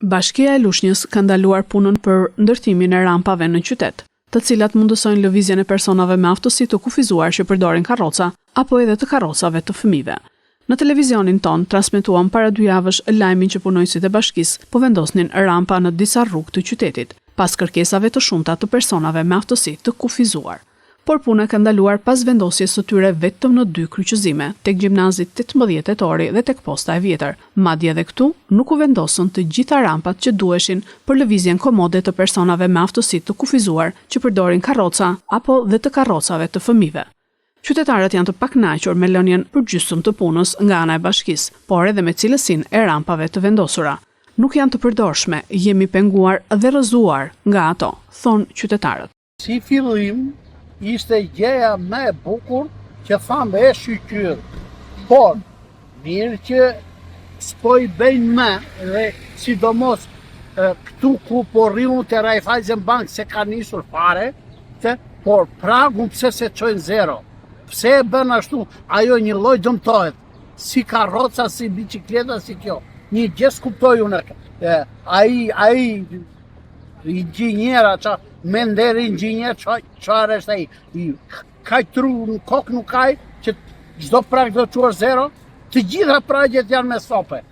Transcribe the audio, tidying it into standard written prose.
Bashkia e Lushnjës ka ndaluar punën për ndërtimin e rampave në qytet, të cilat mundësojnë lëvizjen e personave me aftësi të kufizuar që përdorin karroca apo edhe të karrocave të fëmijëve. Në televizionin ton transmetuam para 2 javësh lajmin që punojësit e bashkisë po vendosnin rampa në disa rrugë të qytetit, pas kërkesave të shumta të personave me aftësi të kufizuar. Por puna ka ndaluar pas vendosjes së tyre vetëm në 2 kryqëzime, tek gjimnazi 18 tetori dhe tek posta e vjetër. Madje edhe këtu nuk u vendosën të gjitha rampat që duheshin për lëvizjen komode të personave me aftësi të kufizuar që përdorin karroca apo dhe të karrocave të fëmijëve. Qytetarët janë të pakënaqur me lënien për gjysmë të punës nga ana e bashkisë, por edhe me cilësinë e rampave të vendosura. Nuk janë të përdorshme, jemi penguar dhe rrëzuar nga ato, thon qytetarët. Si fillim ishte gjëja më e bukur që thamë e shqyqyrë, por mirë që s'po i bëjnë më dhe sidomos këtu ku po rriun të Raiffeisenbank se ka nisur fare, por pragun pse se çojnë zero. Pse e bën ashtu, ajo një lloj dëmtohet, si karroca, si bicikleta, si kjo. Një gjë s'kuptoj unë. Ai inxhiniera, me nder inxhinier, çfarë është ai? Ka tru në kokë nuk ka që çdo prag do të çuar zero, të gjitha pragjet janë me stope.